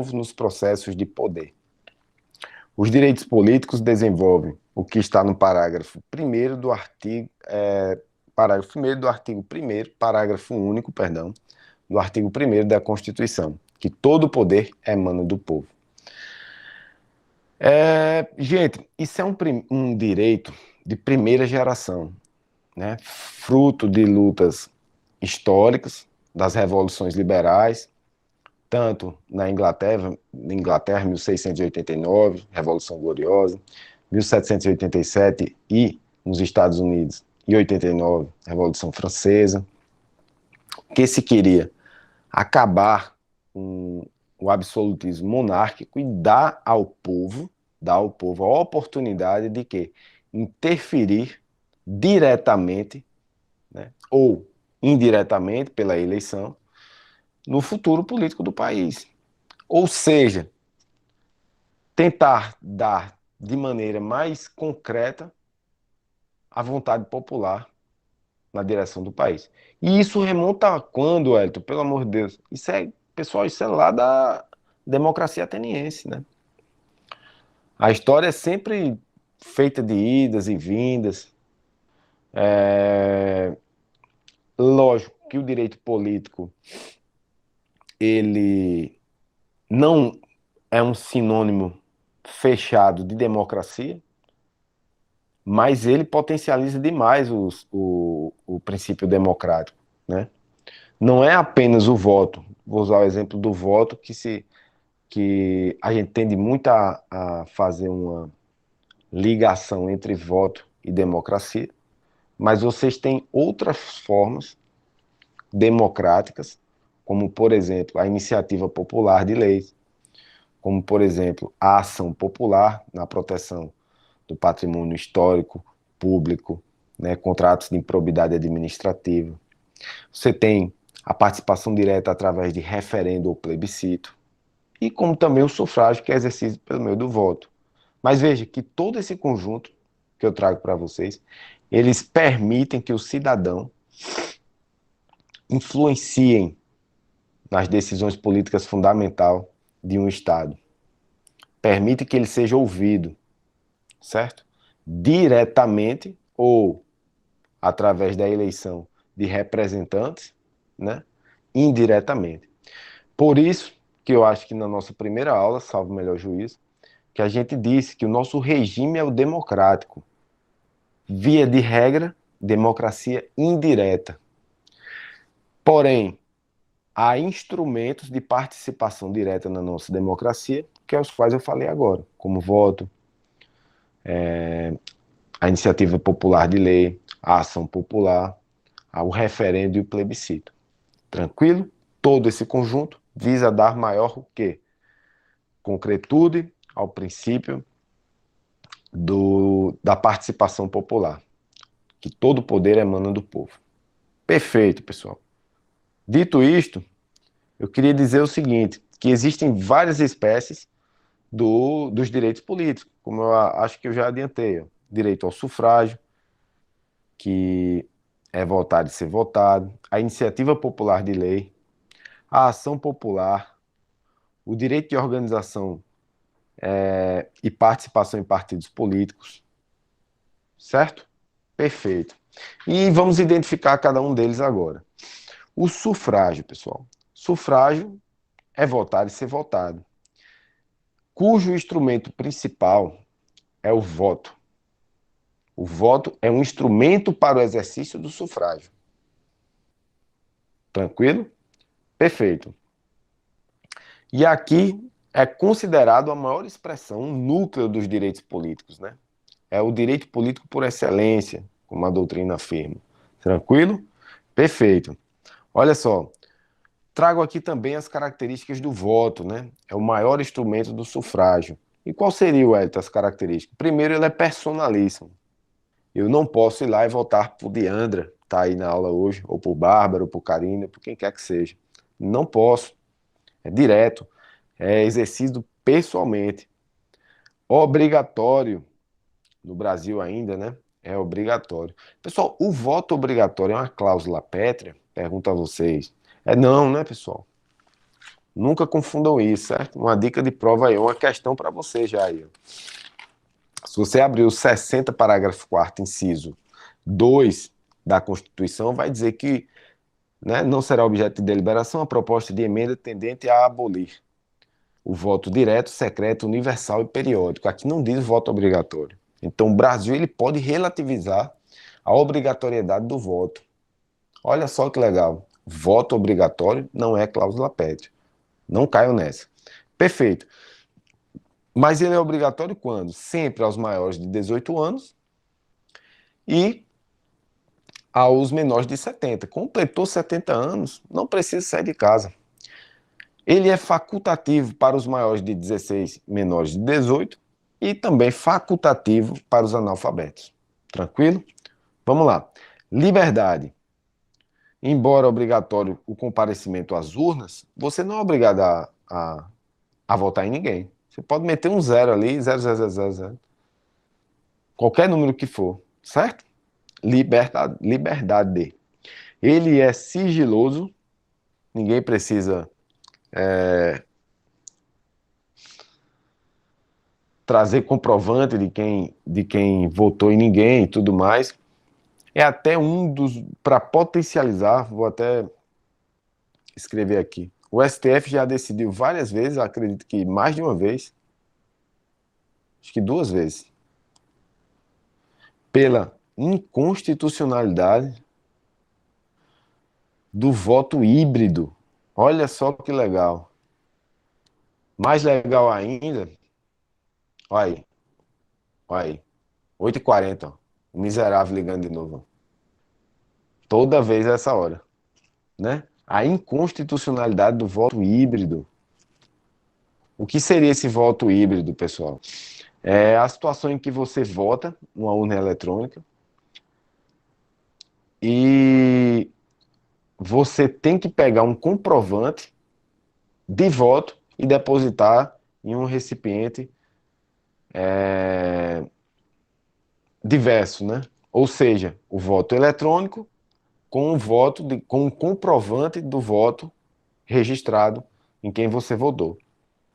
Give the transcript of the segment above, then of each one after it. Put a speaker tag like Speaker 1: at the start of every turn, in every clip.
Speaker 1: nos processos de poder. Os direitos políticos desenvolvem o que está no parágrafo 1º do artigo, parágrafo 1º do artigo 1º, parágrafo único, perdão, do artigo 1º da Constituição, que todo o poder emana do povo. Gente, isso é um direito de primeira geração, né? Fruto de lutas históricas, das revoluções liberais, tanto na Inglaterra, 1689, Revolução Gloriosa, 1787 e nos Estados Unidos, em 89, Revolução Francesa, que se queria acabar com o absolutismo monárquico e dar ao povo a oportunidade de que interferir diretamente, né, ou indiretamente pela eleição no futuro político do país. Ou seja, tentar dar de maneira mais concreta a vontade popular na direção do país. E isso remonta a quando, Elton? Pelo amor de Deus. Pessoal, isso é lá da democracia ateniense, né? A história é sempre feita de idas e vindas. Lógico que o direito político, ele não é um sinônimo fechado de democracia, mas ele potencializa demais o princípio democrático, né? Não é apenas o voto. Vou usar o exemplo do voto, que a gente tende muito a fazer uma ligação entre voto e democracia, mas vocês têm outras formas democráticas, como, por exemplo, a iniciativa popular de leis, como, por exemplo, a ação popular na proteção do patrimônio histórico, público, né, contratos de improbidade administrativa. Você tem a participação direta através de referendo ou plebiscito, e como também o sufrágio, que é exercido pelo meio do voto. Mas veja que todo esse conjunto que eu trago para vocês, eles permitem que o cidadão influenciem nas decisões políticas fundamentais de um Estado. Permite que ele seja ouvido, certo? Diretamente ou através da eleição de representantes, né? Indiretamente. Por isso que eu acho que na nossa primeira aula, salvo o melhor juízo, que a gente disse que o nosso regime é o democrático. Via de regra, democracia indireta. Porém, há instrumentos de participação direta na nossa democracia, que é os quais eu falei agora, como voto, a iniciativa popular de lei, a ação popular, o referendo e o plebiscito. Tranquilo? Todo esse conjunto visa dar maior o quê? Concretude ao princípio da participação popular, que todo poder emana do povo. Perfeito, pessoal. Dito isto, eu queria dizer o seguinte, que existem várias espécies dos direitos políticos, como eu acho que eu já adiantei. Ó. Direito ao sufrágio, que é votar e ser votado, a iniciativa popular de lei, a ação popular, o direito de organização e participação em partidos políticos, certo? Perfeito. E vamos identificar cada um deles agora. O sufrágio, pessoal. Sufrágio é votar e ser votado, cujo instrumento principal é o voto. O voto é um instrumento para o exercício do sufrágio. Tranquilo? Perfeito. E aqui é considerado a maior expressão, um núcleo dos direitos políticos, né? É o direito político por excelência, como a doutrina afirma. Tranquilo? Perfeito. Olha só, trago aqui também as características do voto, né? É o maior instrumento do sufrágio. E qual seria, Wellington, as características? Primeiro, ele é personalíssimo. Eu não posso ir lá e votar por Diandra, tá aí na aula hoje, ou por Bárbara, ou por Karina, por quem quer que seja. Não posso. É direto. É exercido pessoalmente. Obrigatório. No Brasil ainda, né? É obrigatório. Pessoal, o voto obrigatório é uma cláusula pétrea? Pergunto a vocês. Não, né, pessoal? Nunca confundam isso, certo? Uma dica de prova aí, uma questão para você já aí. Se você abrir o 60, parágrafo 4º, inciso 2 da Constituição, vai dizer que, né, não será objeto de deliberação a proposta de emenda tendente a abolir o voto direto, secreto, universal e periódico. Aqui não diz voto obrigatório. Então, o Brasil ele pode relativizar a obrigatoriedade do voto. Olha só que legal. Voto obrigatório não é cláusula pétrea. Não caiam nessa. Perfeito. Mas ele é obrigatório quando? Sempre aos maiores de 18 anos e aos menores de 70. Completou 70 anos, não precisa sair de casa. Ele é facultativo para os maiores de 16, menores de 18 e também facultativo para os analfabetos. Tranquilo? Vamos lá. Liberdade. Embora obrigatório o comparecimento às urnas, você não é obrigado a votar em ninguém. Você pode meter um zero ali, 0,000, qualquer número que for, certo? Liberdade. Ele é sigiloso, ninguém precisa trazer comprovante de quem votou em ninguém e tudo mais. É até um dos, para potencializar, vou até escrever aqui. O STF já decidiu várias vezes, acredito que mais de uma vez, acho que 2 vezes, pela inconstitucionalidade do voto híbrido. Olha só que legal. Mais legal ainda, olha aí, 8h40, o miserável ligando de novo. Toda vez a essa hora, né? A inconstitucionalidade do voto híbrido. O que seria esse voto híbrido, pessoal? É a situação em que você vota numa urna eletrônica e você tem que pegar um comprovante de voto e depositar em um recipiente diverso, né? Ou seja, o voto eletrônico com com um comprovante do voto registrado em quem você votou.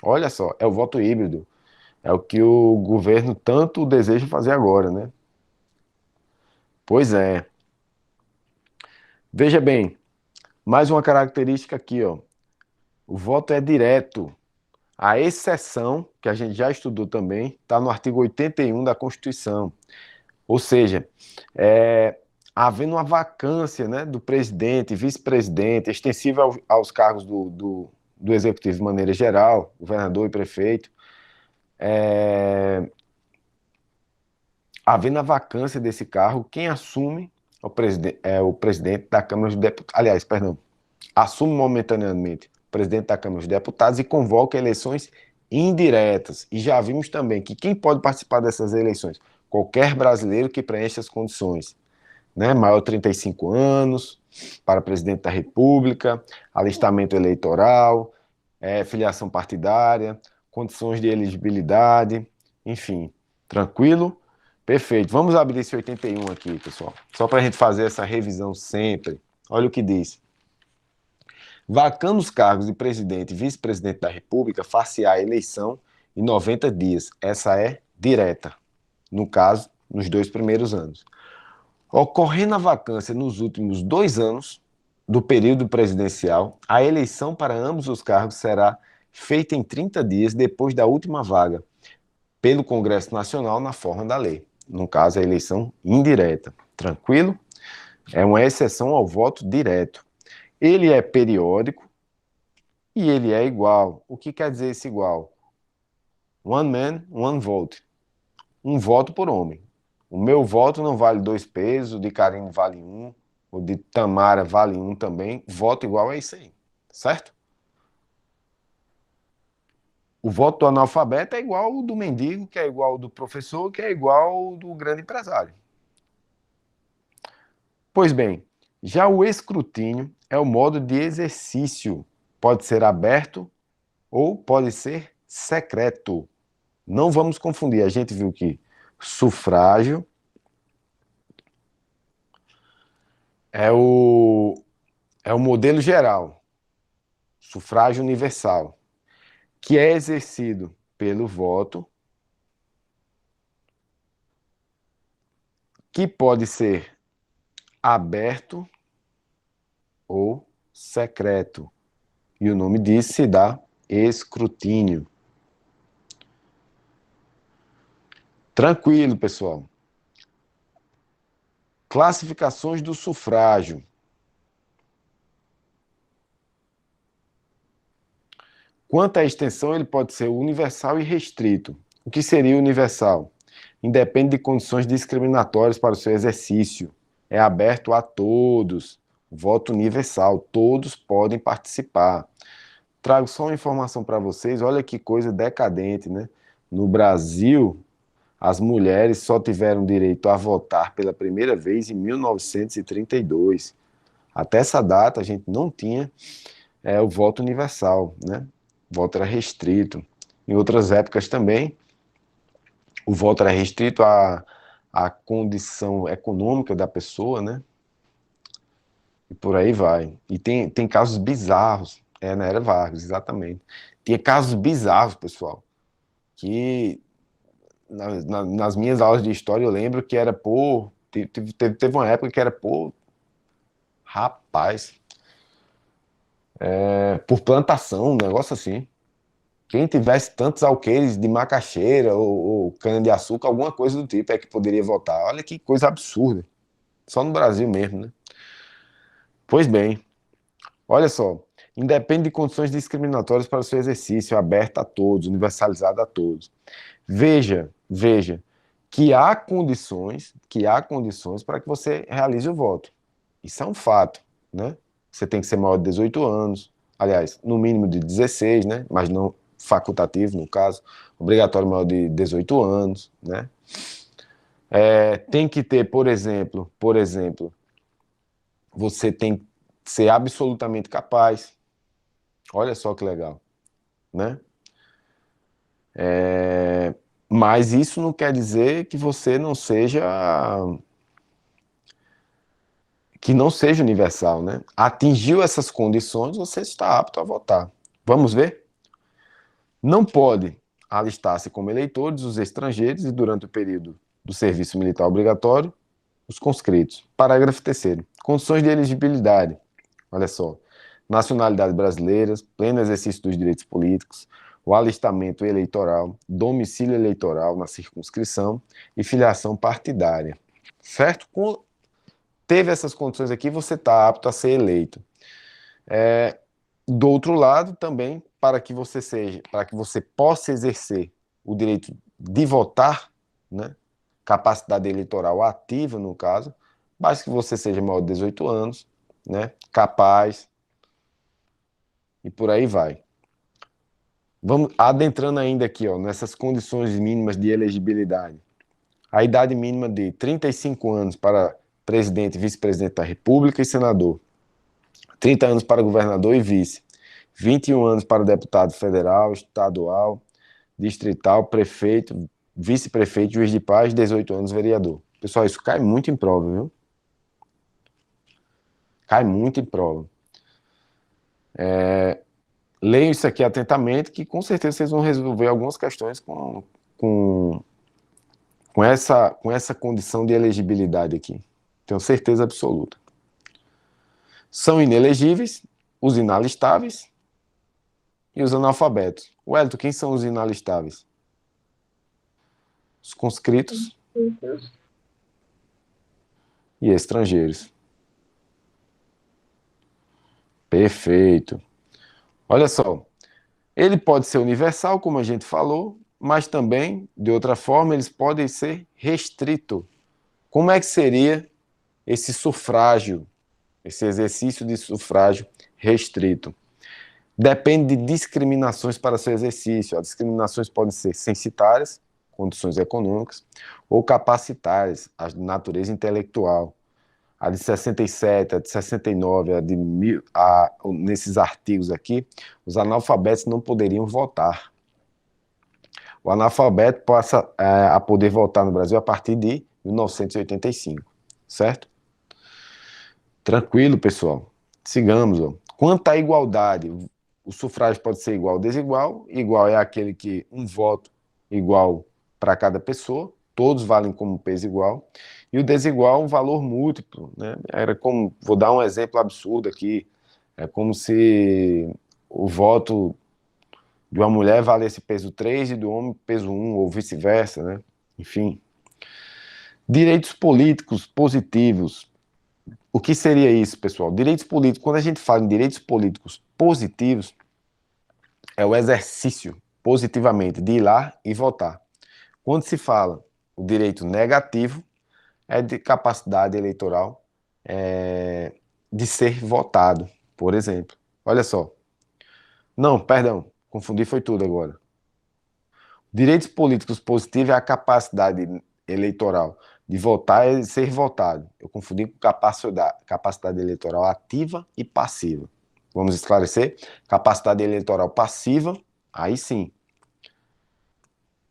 Speaker 1: Olha só, é o voto híbrido. É o que o governo tanto deseja fazer agora, né? Pois é. Veja bem, mais uma característica aqui, ó. O voto é direto. A exceção, que a gente já estudou também, está no artigo 81 da Constituição. Ou seja, havendo uma vacância, né, do presidente, vice-presidente, extensiva aos cargos do executivo de maneira geral, governador e prefeito, havendo a vacância desse cargo, quem assume é o presidente da Câmara dos Deputados. Aliás, perdão, assume momentaneamente o presidente da Câmara dos Deputados e convoca eleições indiretas. E já vimos também que quem pode participar dessas eleições? Qualquer brasileiro que preencha as condições, né? Maior de 35 anos, para presidente da República, alistamento eleitoral, filiação partidária, condições de elegibilidade, enfim, tranquilo? Perfeito. Vamos abrir esse 81 aqui, pessoal, só para a gente fazer essa revisão sempre. Olha o que diz. Vacando os cargos de presidente e vice-presidente da República, far-se-á a eleição em 90 dias. Essa é direta, no caso, nos 2 primeiros anos. Ocorrendo a vacância nos últimos 2 anos do período presidencial, a eleição para ambos os cargos será feita em 30 dias depois da última vaga, pelo Congresso Nacional na forma da lei. No caso, a eleição indireta. Tranquilo? É uma exceção ao voto direto. Ele é periódico e ele é igual. O que quer dizer esse igual? One man, one vote. Um voto por homem. O meu voto não vale 2 pesos, o de Karine vale 1, o de Tamara vale 1 também. Voto igual é isso aí, certo? O voto do analfabeto é igual ao do mendigo, que é igual ao do professor, que é igual ao do grande empresário. Pois bem, já o escrutínio é o modo de exercício. Pode ser aberto ou pode ser secreto. Não vamos confundir. A gente viu que sufrágio é o modelo geral. sufrágio universal, que é exercido pelo voto, que pode ser aberto ou secreto. E o nome disso se dá escrutínio. Tranquilo, pessoal. Classificações do sufrágio. Quanto à extensão, ele pode ser universal e restrito. O que seria universal? Independe de condições discriminatórias para o seu exercício. É aberto a todos. Voto universal. Todos podem participar. Trago só uma informação para vocês. Olha que coisa decadente, né? No Brasil, as mulheres só tiveram direito a votar pela primeira vez em 1932. Até essa data, a gente não tinha o voto universal, né? O voto era restrito. Em outras épocas também, o voto era restrito à condição econômica da pessoa, né? E por aí vai. E tem casos bizarros. Na era Vargas, exatamente. Tinha casos bizarros, pessoal, que nas minhas aulas de história eu lembro que era por... Teve uma época que era por... Rapaz... por plantação, um negócio assim. Quem tivesse tantos alqueires de macaxeira ou cana-de-açúcar, alguma coisa do tipo, é que poderia votar. Olha que coisa absurda. Só no Brasil mesmo, né? Pois bem, olha só. Independe de condições discriminatórias para o seu exercício, aberto a todos, universalizado a todos. Veja que há condições para que você realize o voto. Isso é um fato, né? Você tem que ser maior de 18 anos, aliás, no mínimo de 16, né? Mas não facultativo, no caso, obrigatório maior de 18 anos, né? Tem que ter, por exemplo, você tem que ser absolutamente capaz. Olha só que legal, né? Mas isso não quer dizer que você não seja universal, né? Atingiu essas condições, você está apto a votar. Vamos ver? Não pode alistar-se como eleitores os estrangeiros e, durante o período do serviço militar obrigatório, os conscritos. Parágrafo 3º. Condições de elegibilidade. Olha só. Nacionalidade brasileira, pleno exercício dos direitos políticos, o alistamento eleitoral, domicílio eleitoral na circunscrição e filiação partidária. Certo? Teve essas condições aqui, você está apto a ser eleito. Do outro lado, também, para que você possa exercer o direito de votar, né, capacidade eleitoral ativa, no caso, basta que você seja maior de 18 anos, né, capaz, e por aí vai. Vamos adentrando ainda aqui, ó, nessas condições mínimas de elegibilidade. A idade mínima de 35 anos para presidente, vice-presidente da República e senador. 30 anos para governador e vice. 21 anos para deputado federal, estadual, distrital, prefeito, vice-prefeito, juiz de paz, 18 anos vereador. Pessoal, isso cai muito em prova, viu? Cai muito em prova. Leiam isso aqui atentamente, que com certeza vocês vão resolver algumas questões com essa condição de elegibilidade aqui. Tenho certeza absoluta. São inelegíveis os inalistáveis e os analfabetos. Wellington, quem são os inalistáveis? Os conscritos e estrangeiros. Perfeito. Olha só, ele pode ser universal, como a gente falou, mas também, de outra forma, eles podem ser restrito. Como é que seria esse sufrágio, esse exercício de sufrágio restrito? Depende de discriminações para seu exercício. As discriminações podem ser censitárias, condições econômicas, ou capacitárias, a de natureza intelectual. A de 67, a de 69, nesses artigos aqui, os analfabetos não poderiam votar. O analfabeto passa a poder votar no Brasil a partir de 1985, certo? Tranquilo, pessoal. Sigamos. Ó. Quanto à igualdade, o sufrágio pode ser igual ou desigual. Igual é aquele que um voto igual para cada pessoa, todos valem como peso igual. E o desigual, um valor múltiplo, né? Era como, vou dar um exemplo absurdo aqui, é como se o voto de uma mulher valesse peso 3 e do homem peso 1, ou vice-versa, né? Enfim. Direitos políticos positivos. O que seria isso, pessoal? Direitos políticos, quando a gente fala em direitos políticos positivos, é o exercício, positivamente, de ir lá e votar. Quando se fala o direito negativo, é de capacidade eleitoral de ser votado, por exemplo. Olha só. Não, perdão, confundi foi tudo agora. Direitos políticos positivos é a capacidade eleitoral de votar e ser votado. Eu confundi com capacidade eleitoral ativa e passiva. Vamos esclarecer? Capacidade eleitoral passiva, aí sim,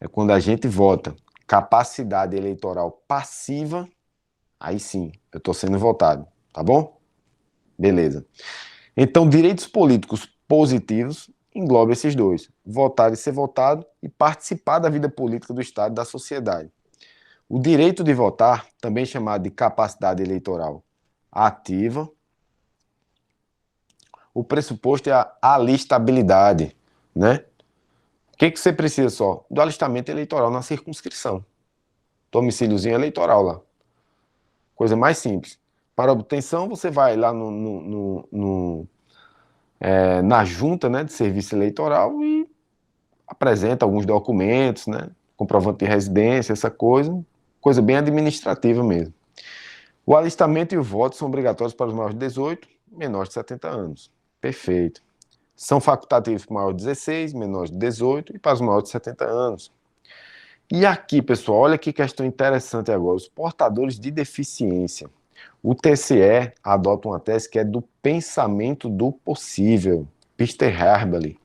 Speaker 1: é quando a gente vota. Capacidade eleitoral passiva, aí sim, eu estou sendo votado, tá bom? Beleza. Então, direitos políticos positivos engloba esses dois: votar e ser votado e participar da vida política do Estado e da sociedade. O direito de votar, também chamado de capacidade eleitoral ativa, o pressuposto é a alistabilidade, né? O que você precisa só? Do alistamento eleitoral na circunscrição. Domicíliozinho eleitoral lá. Coisa mais simples. Para obtenção, você vai lá na junta, né, de serviço eleitoral e apresenta alguns documentos, né, comprovante de residência, essa coisa bem administrativa mesmo. O alistamento e o voto são obrigatórios para os maiores de 18, menores de 70 anos. Perfeito. São facultativos para maiores de 16, menores de 18 e para os maiores de 70 anos. E aqui, pessoal, olha que questão interessante agora, os portadores de deficiência. O TSE adota uma tese que é do pensamento do possível, Pister Herbali,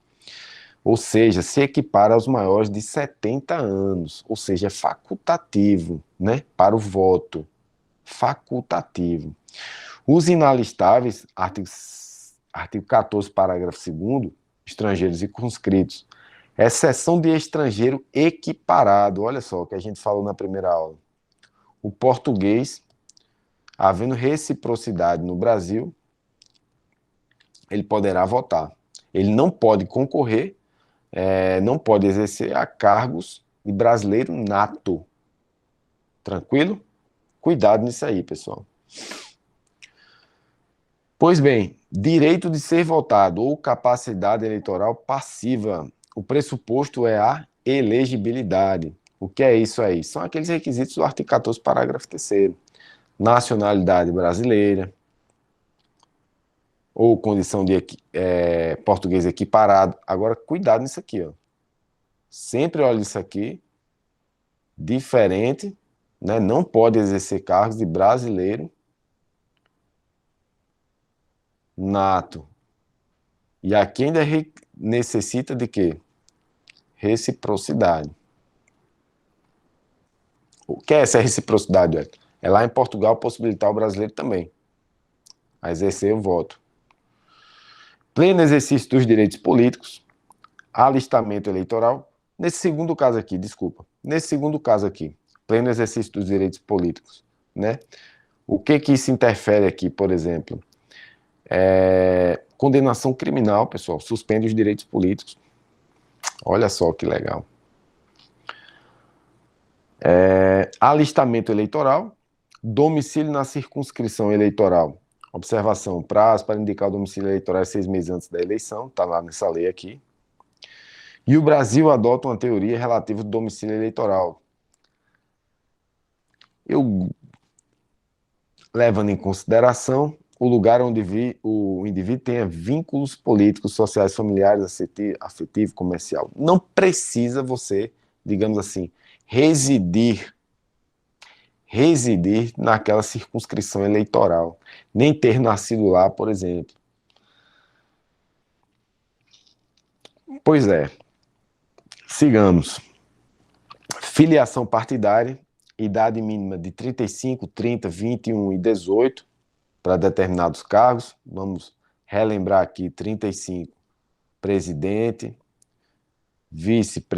Speaker 1: ou seja, se equipara aos maiores de 70 anos, ou seja, é facultativo, né, para o voto, facultativo. Os inalistáveis, artigo 14, parágrafo 2º, estrangeiros e conscritos, exceção de estrangeiro equiparado, olha só o que a gente falou na primeira aula. O português, havendo reciprocidade no Brasil, ele poderá votar. Ele não pode concorrer, não pode exercer a cargos de brasileiro nato. Tranquilo? Cuidado nisso aí, pessoal. Pois bem, direito de ser votado ou capacidade eleitoral passiva. O pressuposto é a elegibilidade. O que é isso aí? São aqueles requisitos do artigo 14, parágrafo 3º. Nacionalidade brasileira, ou condição de português equiparado. Agora, cuidado nisso aqui, ó. Sempre olha isso aqui, diferente, né? Não pode exercer cargos de brasileiro nato. E aqui ainda necessita de quê? Reciprocidade. O que é essa reciprocidade, Hélio? É lá em Portugal possibilitar o brasileiro também a exercer o voto. Pleno exercício dos direitos políticos, alistamento eleitoral. Nesse segundo caso aqui, pleno exercício dos direitos políticos, né? O que isso interfere aqui, por exemplo? Condenação criminal, pessoal, suspende os direitos políticos. Olha só que legal. Alistamento eleitoral, domicílio na circunscrição eleitoral. Observação, prazo para indicar o domicílio eleitoral é 6 meses antes da eleição, está lá nessa lei aqui. E o Brasil adota uma teoria relativa do domicílio eleitoral. Levando em consideração o lugar onde o indivíduo tenha vínculos políticos, sociais, familiares, afetivo, comercial. Não precisa você, digamos assim, residir naquela circunscrição eleitoral, nem ter nascido lá, por exemplo. Pois é. Sigamos. Filiação partidária, idade mínima de 35, 30, 21 e 18 para determinados cargos. Vamos relembrar aqui: 35 presidente, vice-presidente,